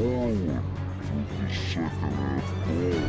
forward to the second half goal.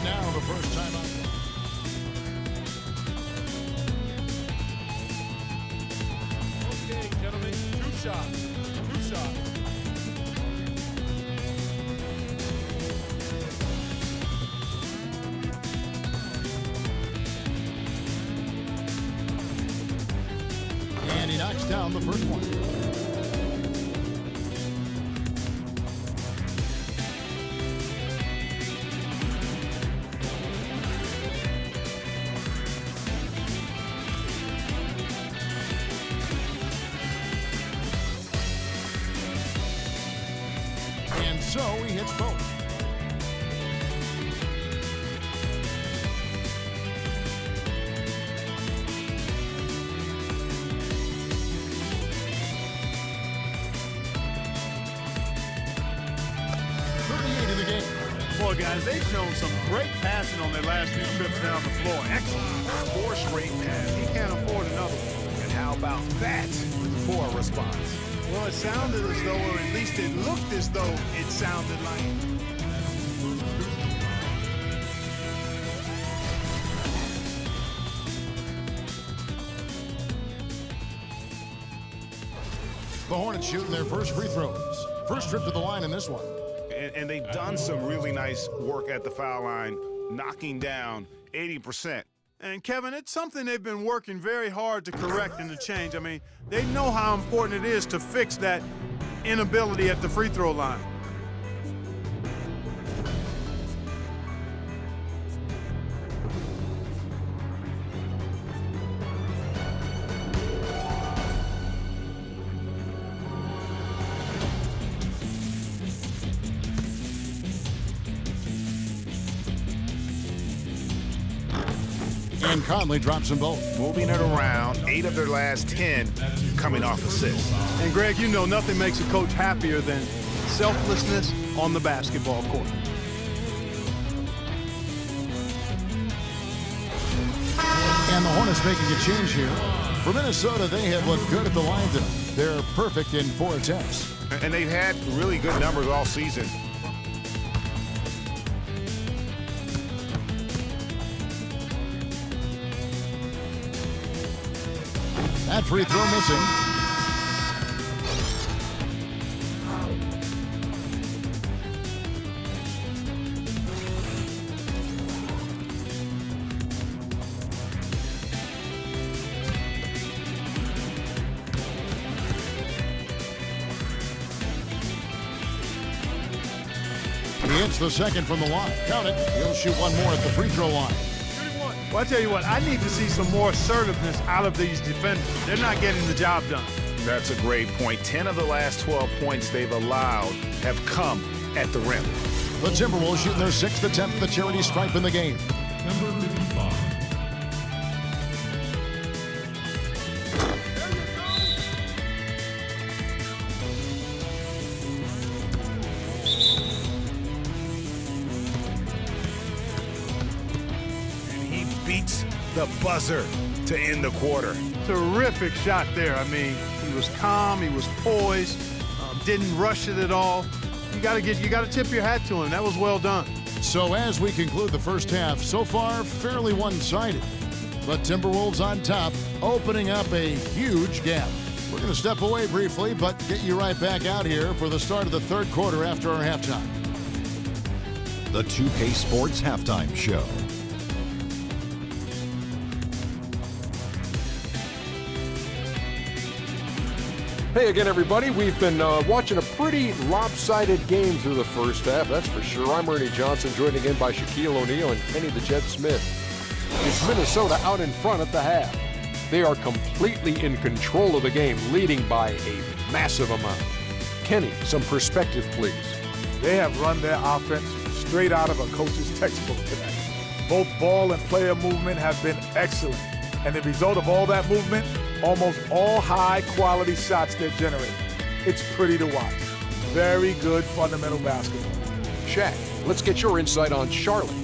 Now the first time out. Okay, gentlemen, two shots. Two shots. And he knocks down the first one. And so he hits both. In the game. Boy, guys, they've shown some great passing on their last few trips down the floor. Excellent. 4 straight pass. He can't afford another one. And how about that for a response? Well, it sounded as though, or at least it looked as though it sounded like. The Hornets shooting their first free throws. First trip to the line in this one. And they've done some really nice work at the foul line, knocking down 80%. And, Kevin, it's something they've been working very hard to correct and to change. I mean, they know how important it is to fix that inability at the free throw line. And Conley drops them both. Moving it around, 8 of their last 10 coming off assists. And, Greg, you know nothing makes a coach happier than selflessness on the basketball court. And the Hornets making a change here. For Minnesota, they have looked good at the line tonight. They're perfect in 4 attempts. And they've had really good numbers all season. That free throw missing. He hits the second from the line. Count it. He'll shoot one more at the free throw line. Well, I tell you what, I need to see some more assertiveness out of these defenders. They're not getting the job done. That's a great point. 10 of the last 12 points they've allowed have come at the rim. The Timberwolves shooting their 6th attempt at the charity stripe in the game. Number 55. And he beats the buzzer to end the quarter. Terrific shot there. I mean, he was calm, he was poised, didn't rush it at all. You got to tip your hat to him. That was well done. So as we conclude the first half, so far fairly one-sided. But Timberwolves on top, opening up a huge gap. We're going to step away briefly, but get you right back out here for the start of the third quarter after our halftime. The 2K Sports Halftime Show. Hey again, everybody. We've been watching a pretty lopsided game through the first half, that's for sure. I'm Ernie Johnson, joined again by Shaquille O'Neal and Kenny the Jet Smith. It's Minnesota out in front at the half. They are completely in control of the game, leading by a massive amount. Kenny, some perspective, please. They have run their offense straight out of a coach's textbook today. Both ball and player movement have been excellent. And the result of all that movement, almost all high-quality shots they're generating. It's pretty to watch. Very good fundamental basketball. Shaq, let's get your insight on Charlotte.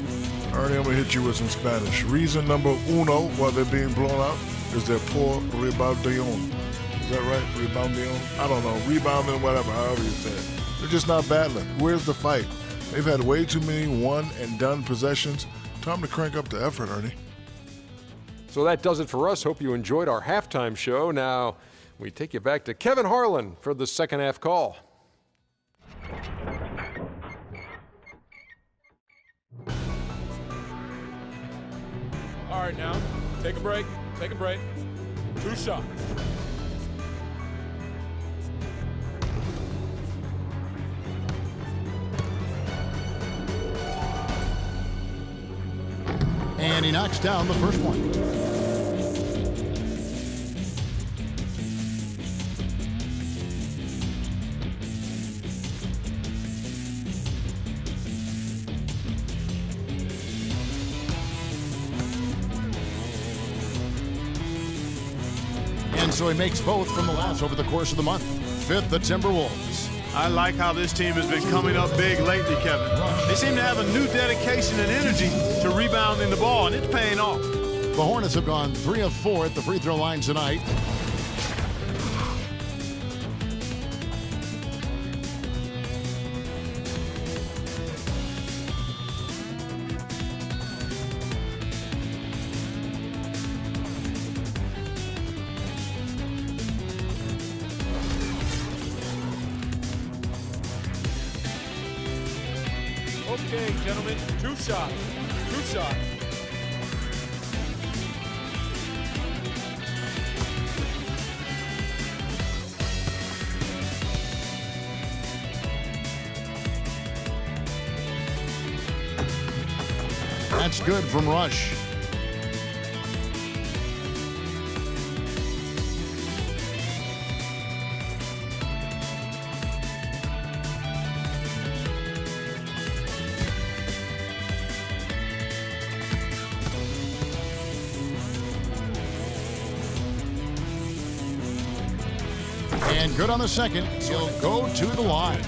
Ernie, I'm going to hit you with some Spanish. Reason number uno why they're being blown out is their poor rebounding. Is that right? Rebounding? I don't know. Rebounding, whatever, however you say it. They're just not battling. Where's the fight? They've had way too many one-and-done possessions. Time to crank up the effort, Ernie. So that does it for us. Hope you enjoyed our halftime show. Now we take you back to Kevin Harlan for the second half call. All right, now, take a break. 2 shots. And he knocks down the first one. And so he makes both from the last over the course of the month. 5th, the Timberwolves. I like how this team has been coming up big lately, Kevin. They seem to have a new dedication and energy to rebounding the ball, and it's paying off. The Hornets have gone 3 of 4 at the free throw line tonight. Okay, gentlemen, 2 shots. 2 shots. That's good from Rush. And good on the second. He'll go to the line.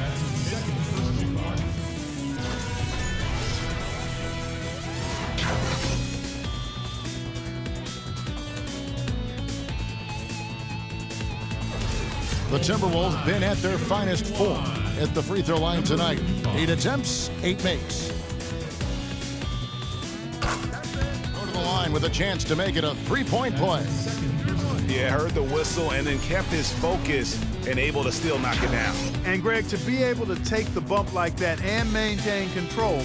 The Timberwolves been at their finest 4 at the free throw line tonight. 8 attempts, 8 makes. Go to the line with a chance to make it a 3-point play. Yeah, heard the whistle and then kept his focus and able to still knock it down. And, Greg, to be able to take the bump like that and maintain control,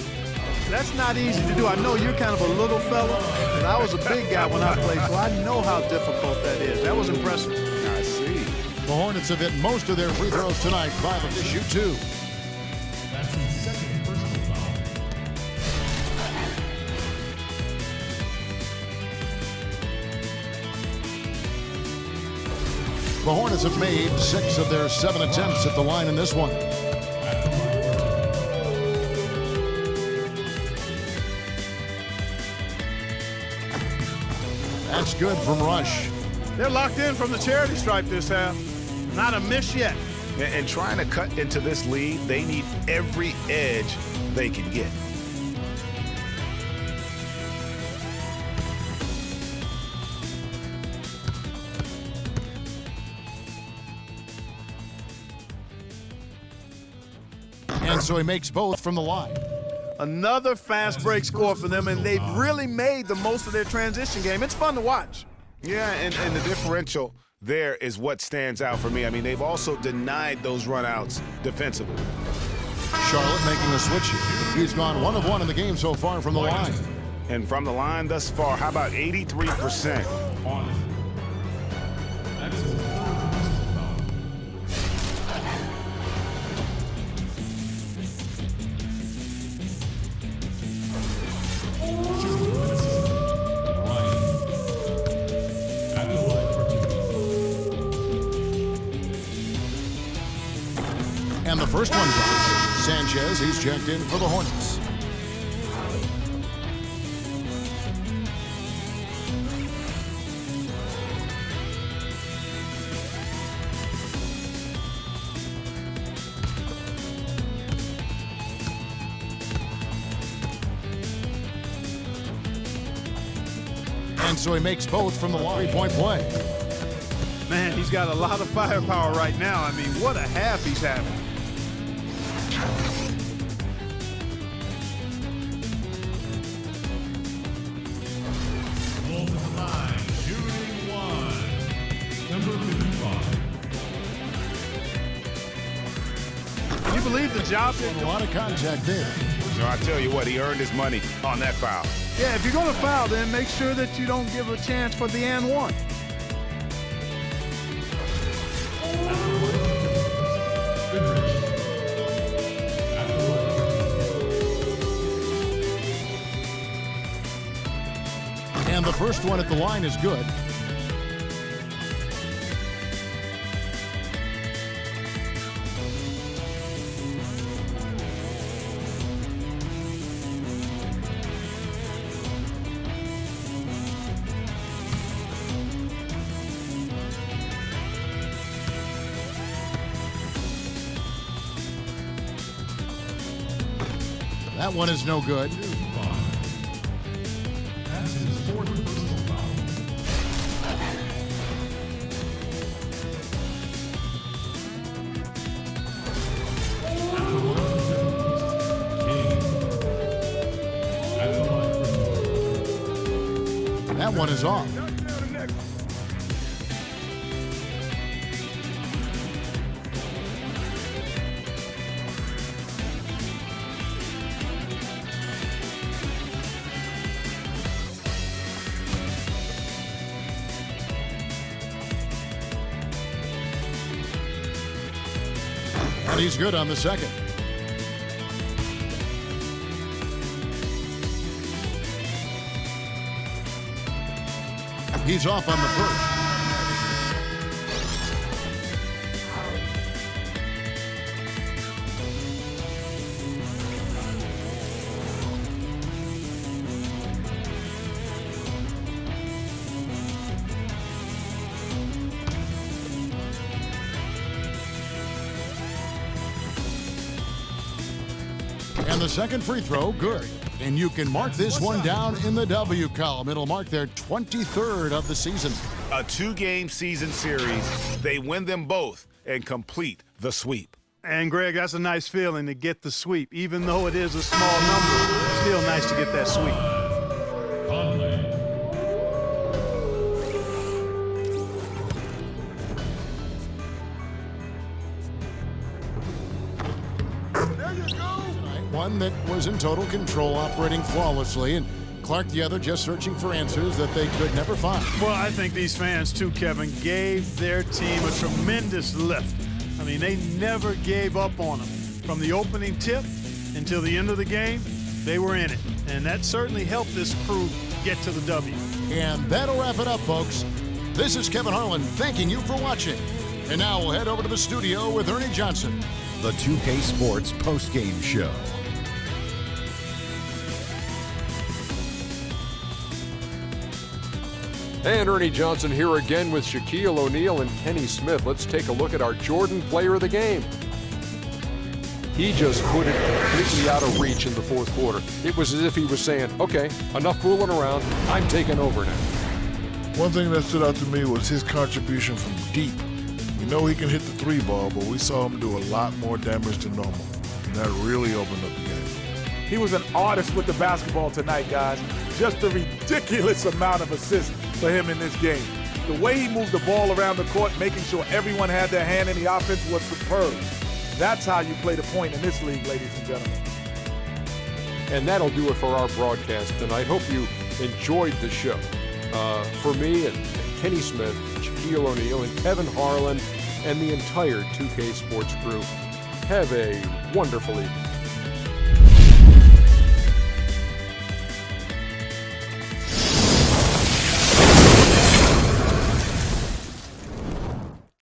that's not easy to do. I know you're kind of a little fella, and I was a big guy when I played, so I know how difficult that is. That was impressive. I see. The Hornets have hit most of their free throws tonight. 5 of to shoot 2. That's his second personal foul. The Hornets have made 6 of their 7 attempts at the line in this one. That's good from Rush. They're locked in from the charity stripe this half. Not a miss yet. And trying to cut into this lead, they need every edge they can get. And so he makes both from the line. Another fast break score for them, and they've really made the most of their transition game. It's fun to watch. Yeah, and the differential there is what stands out for me. I mean, they've also denied those runouts defensively. Charlotte making a switch here. He's gone 1 of 1 in the game so far from the line. And from the line thus far, how about 83%? And the first one goes. Sanchez, he's checked in for the Hornets. And so he makes both from the line. 3-point play. Man, he's got a lot of firepower right now. I mean, what a half he's having. Can you believe the job? A lot of contact there. So I tell you what, he earned his money on that foul. Yeah, if you're going to foul, then make sure that you don't give a chance for the and one. And the first one at the line is good. That one is no good. That's his 4th personal foul. That one is off. And he's good on the second. He's off on the first. And the second free throw, good. And you can mark this one down in the W column. It'll mark their 23rd of the season. A 2-game season series. They win them both and complete the sweep. And, Greg, that's a nice feeling to get the sweep. Even though it is a small number, it's still nice to get that sweep. One that was in total control, operating flawlessly, and Clark the other just searching for answers that they could never find. Well, I think these fans, too, Kevin, gave their team a tremendous lift. I mean, they never gave up on them. From the opening tip until the end of the game, they were in it. And that certainly helped this crew get to the W. And that'll wrap it up, folks. This is Kevin Harlan thanking you for watching. And now we'll head over to the studio with Ernie Johnson. The 2K Sports postgame show. And Ernie Johnson here again with Shaquille O'Neal and Kenny Smith. Let's take a look at our Jordan player of the game. He just put it completely out of reach in the fourth quarter. It was as if he was saying, okay, enough fooling around. I'm taking over now. One thing that stood out to me was his contribution from deep. You know he can hit the three ball, but we saw him do a lot more damage than normal. And that really opened up the game. He was an artist with the basketball tonight, guys. Just a ridiculous amount of assists for him in this game. The way he moved the ball around the court, making sure everyone had their hand in the offense, was superb. That's how you play the point in this league, ladies and gentlemen. And that'll do it for our broadcast tonight. Hope you enjoyed the show. For me and Kenny Smith, Shaquille O'Neal, and Kevin Harlan, and the entire 2K Sports crew, have a wonderful evening.